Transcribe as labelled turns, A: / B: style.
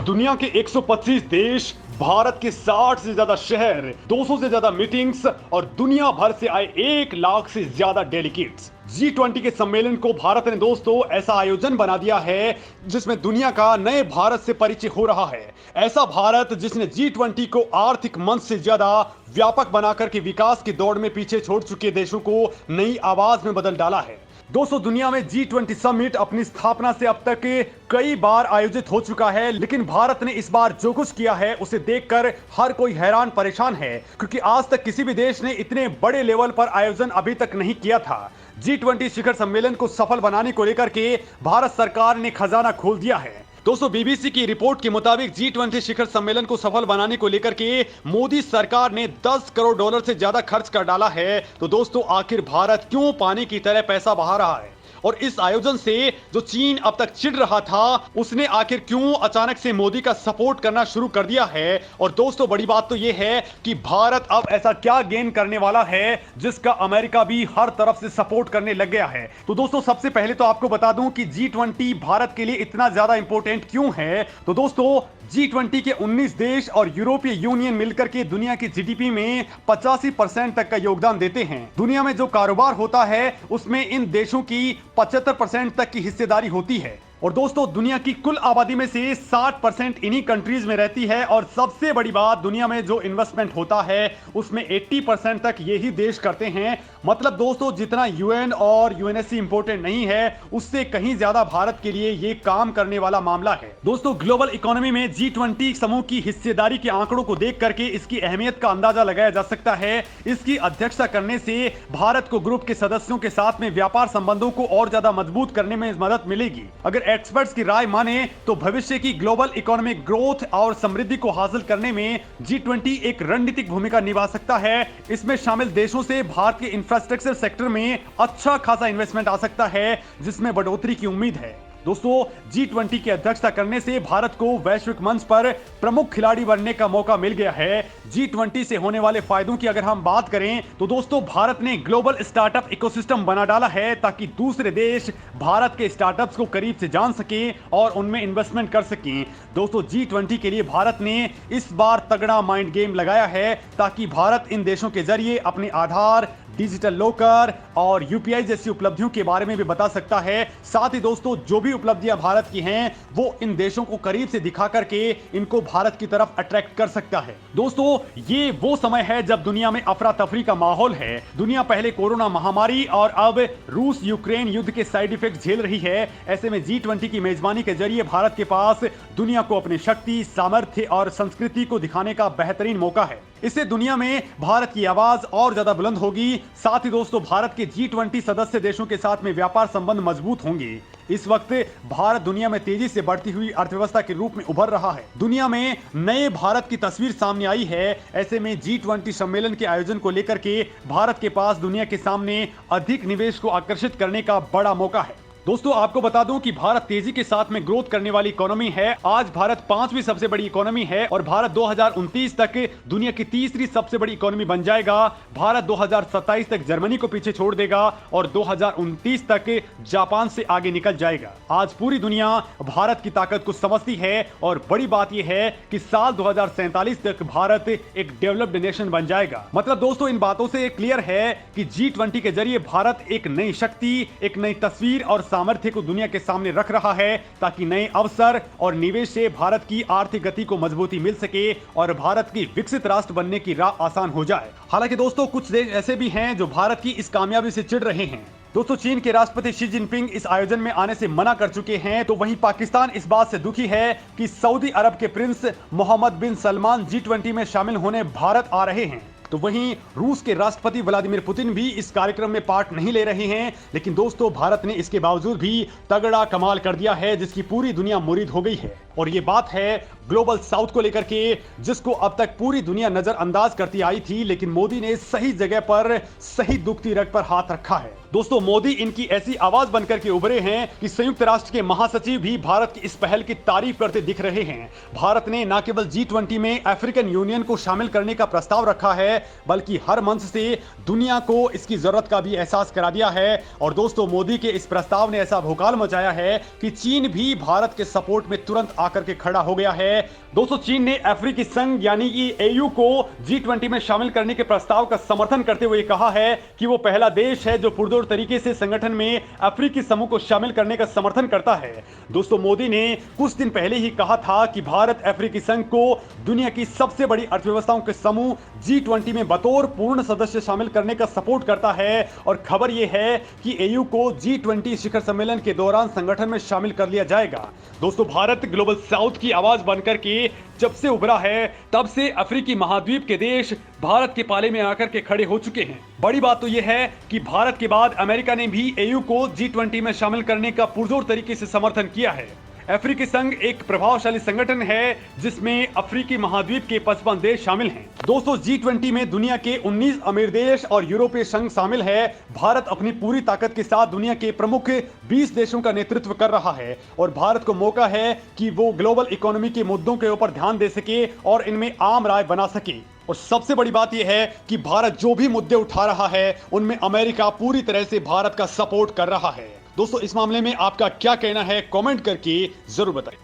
A: दुनिया के 125 देश, भारत के 60 से ज्यादा शहर, 200 से ज्यादा मीटिंग्स और दुनिया भर से आए 1 लाख से ज्यादा डेलीगेट्स। G20 के सम्मेलन को भारत ने दोस्तों ऐसा आयोजन बना दिया है जिसमें दुनिया का नए भारत से परिचय हो रहा है। ऐसा भारत जिसने G20 को आर्थिक मंच से ज्यादा व्यापक बनाकर के विकास की दौड़ में पीछे छोड़ चुके देशों को नई आवाज में बदल डाला है। दोस्तों, दुनिया में G20 समिट अपनी स्थापना से अब तक कई बार आयोजित हो चुका है, लेकिन भारत ने इस बार जो कुछ किया है उसे देखकर हर कोई हैरान परेशान है, क्योंकि आज तक किसी भी देश ने इतने बड़े लेवल पर आयोजन अभी तक नहीं किया था। G20 शिखर सम्मेलन को सफल बनाने को लेकर के भारत सरकार ने खजाना खोल दिया है। दोस्तों, बीबीसी की रिपोर्ट के मुताबिक G20 शिखर सम्मेलन को सफल बनाने को लेकर के मोदी सरकार ने 10 करोड़ डॉलर से ज्यादा खर्च कर डाला है। तो दोस्तों, आखिर भारत क्यों पानी की तरह पैसा बहा रहा है? और इस आयोजन से जो चीन अब तक चिढ़ रहा था, उसने आखिर क्यों अचानक से मोदी का सपोर्ट करना शुरू कर दिया है? और दोस्तों, बड़ी बात तो यह है कि भारत अब ऐसा क्या गेन करने वाला है जिसका अमेरिका भी हर तरफ से सपोर्ट करने लग गया है। तो दोस्तों, सबसे पहले तो आपको बता दूं कि G20 भारत के लिए इतना ज्यादा इंपॉर्टेंट क्यों है। तो दोस्तों, G20 के 19 देश और यूरोपीय यूनियन मिलकर के दुनिया की जीडीपी में 85% तक का योगदान देते हैं। दुनिया में जो कारोबार होता है उसमें इन देशों की 75% तक की हिस्सेदारी होती है। और दोस्तों, दुनिया की कुल आबादी में से 60% इन्हीं कंट्रीज में रहती है। और सबसे बड़ी बात, दुनिया में जो इन्वेस्टमेंट होता है उसमें 80% तक यही देश करते हैं। मतलब दोस्तों, जितना यूएन और यूएनएससी इंपॉर्टेंट नहीं है, उससे कहीं ज्यादा भारत के लिए ये काम करने वाला मामला है। दोस्तों, ग्लोबल इकोनॉमी में G20 समूह की हिस्सेदारी के आंकड़ों को देख करके इसकी अहमियत का अंदाजा लगाया जा सकता है। इसकी अध्यक्षता करने से भारत को ग्रुप के सदस्यों के साथ में व्यापार संबंधों को और ज्यादा मजबूत करने में मदद मिलेगी। अगर एक्सपर्ट्स की राय माने तो भविष्य की ग्लोबल इकोनॉमिक ग्रोथ और समृद्धि को हासिल करने में G20 एक रणनीतिक भूमिका निभा सकता है। इसमें शामिल देशों से भारत के इंफ्रास्ट्रक्चर सेक्टर में अच्छा खासा इन्वेस्टमेंट आ सकता है, जिसमें बढ़ोतरी की उम्मीद है। दोस्तों, G20 की अध्यक्षता करने से भारत को वैश्विक मंच पर प्रमुख खिलाड़ी बनने का मौका मिल गया है। G20 से होने वाले फायदों की अगर हम बात करें तो दोस्तों, भारत ने ग्लोबल स्टार्टअप इकोसिस्टम बना डाला है ताकि दूसरे देश भारत के स्टार्टअप्स को करीब से जान सकें और उनमें इन्वेस्टमेंट कर सकें। दोस्तों, G20 के लिए भारत ने इस बार तगड़ा माइंड गेम लगाया है ताकि भारत इन देशों के जरिए अपने आधार, डिजिटल लॉकर और यूपीआई जैसी उपलब्धियों के बारे में भी बता सकता है। साथ ही दोस्तों, जो भी उपलब्धियां भारत की हैं वो इन देशों को करीब से दिखा करके इनको भारत की तरफ अट्रैक्ट कर सकता है। दोस्तों, ये वो समय है जब दुनिया में अफरा तफरी का माहौल है। दुनिया पहले कोरोना महामारी और अब रूस यूक्रेन युद्ध के साइड इफेक्ट झेल रही है। ऐसे में G20 की मेजबानी के जरिए भारत के पास दुनिया को अपनी शक्ति, सामर्थ्य और संस्कृति को दिखाने का बेहतरीन मौका है। इससे दुनिया में भारत की आवाज और ज्यादा बुलंद होगी। साथ ही दोस्तों, भारत के G20 सदस्य देशों के साथ में व्यापार संबंध मजबूत होंगे। इस वक्त भारत दुनिया में तेजी से बढ़ती हुई अर्थव्यवस्था के रूप में उभर रहा है। दुनिया में नए भारत की तस्वीर सामने आई है। ऐसे में G20 सम्मेलन के आयोजन को लेकर के भारत के पास दुनिया के सामने अधिक निवेश को आकर्षित करने का बड़ा मौका है। दोस्तों, आपको बता दूं कि भारत तेजी के साथ में ग्रोथ करने वाली इकोनॉमी है। आज भारत 5वीं सबसे बड़ी इकोनॉमी है और भारत 2029 तक दुनिया की तीसरी सबसे बड़ी इकोनॉमी बन जाएगा। भारत 2027 तक जर्मनी को पीछे छोड़ देगा और 2029 तक जापान से आगे निकल जाएगा। आज पूरी दुनिया भारत की ताकत को समझती है और बड़ी बात यह है कि साल 2047 तक भारत एक डेवलप्ड नेशन बन जाएगा। मतलब दोस्तों, इन बातों से क्लियर है कि G20 के जरिए भारत एक नई शक्ति, एक नई तस्वीर और सामर्थ्य को दुनिया के सामने रख रहा है ताकि नए अवसर और निवेश से भारत की आर्थिक गति को मजबूती मिल सके और भारत की विकसित राष्ट्र बनने की राह आसान हो जाए। हालांकि दोस्तों, कुछ देश ऐसे भी हैं जो भारत की इस कामयाबी से चिढ़ रहे हैं। दोस्तों, चीन के राष्ट्रपति शी जिनपिंग इस आयोजन में आने से मना कर चुके हैं। तो वहीं पाकिस्तान इस बात से दुखी है कि सऊदी अरब के प्रिंस मोहम्मद बिन सलमान G20 में शामिल होने भारत आ रहे हैं। तो वहीं रूस के राष्ट्रपति व्लादिमीर पुतिन भी इस कार्यक्रम में पार्ट नहीं ले रहे हैं। लेकिन दोस्तों, भारत ने इसके बावजूद भी तगड़ा कमाल कर दिया है जिसकी पूरी दुनिया मुरीद हो गई है। और ये बात है ग्लोबल साउथ को लेकर के, जिसको अब तक पूरी दुनिया नजरअंदाज करती आई थी, लेकिन मोदी ने सही जगह पर सही दुखती रग पर हाथ रखा है। दोस्तों मोदी इनकी ऐसी आवाज बनकर के उभरे हैं कि संयुक्त राष्ट्र के महासचिव भी भारत की इस पहल की तारीफ करते दिख रहे हैं। भारत ने न केवल G20 में अफ्रीकन यूनियन को शामिल करने का प्रस्ताव रखा है, बल्कि हर मंच से दुनिया को इसकी जरूरत का भी एहसास करा दिया है। और दोस्तों मोदी के इस प्रस्ताव ने ऐसा भूकाल मचाया है कि चीन भी भारत के सपोर्ट में तुरंत आकर के खड़ा हो गया है। दोस्तों चीन ने अफ्रीकी संघ यानी कि AU को G20 में शामिल करने के प्रस्ताव का समर्थन करते हुए कहा है कि वो पहला देश है जो पुरजोर तरीके से संगठन में अफ्रीकी समूह को शामिल करने का समर्थन करता है। दोस्तों मोदी ने कुछ दिन पहले ही कहा था कि भारत अफ्रीकी संघ को दुनिया की सबसे बड़ी अर्थव्यवस्थाओं के समूह G20 में बतौर पूर्ण सदस्य शामिल करने का सपोर्ट करता है। और खबर यह है कि AU को G20 शिखर सम्मेलन के दौरान संगठन में शामिल कर लिया जाएगा। दोस्तों भारत ग्लोबल साउथ की आवाज बनकर के जब से उभरा है तब से अफ्रीकी महाद्वीप के देश भारत के पाले में आकर के खड़े हो चुके हैं। बड़ी बात तो यह है कि भारत के बाद अमेरिका ने भी AU को G20 में शामिल करने का पुरजोर तरीके से समर्थन किया है। अफ्रीकी संघ एक प्रभावशाली संगठन है जिसमें अफ्रीकी महाद्वीप के 55 देश शामिल हैं। दोस्तों G20 में दुनिया के 19 अमीर देश और यूरोपीय संघ शामिल है। भारत अपनी पूरी ताकत के साथ दुनिया के प्रमुख 20 देशों का नेतृत्व कर रहा है और भारत को मौका है कि वो ग्लोबल इकोनॉमी के मुद्दों के ऊपर ध्यान दे सके और इनमें आम राय बना सके। और सबसे बड़ी बात यह है कि भारत जो भी मुद्दे उठा रहा है उनमें अमेरिका पूरी तरह से भारत का सपोर्ट कर रहा है। दोस्तों इस मामले में आपका क्या कहना है, कमेंट करके जरूर बताएं।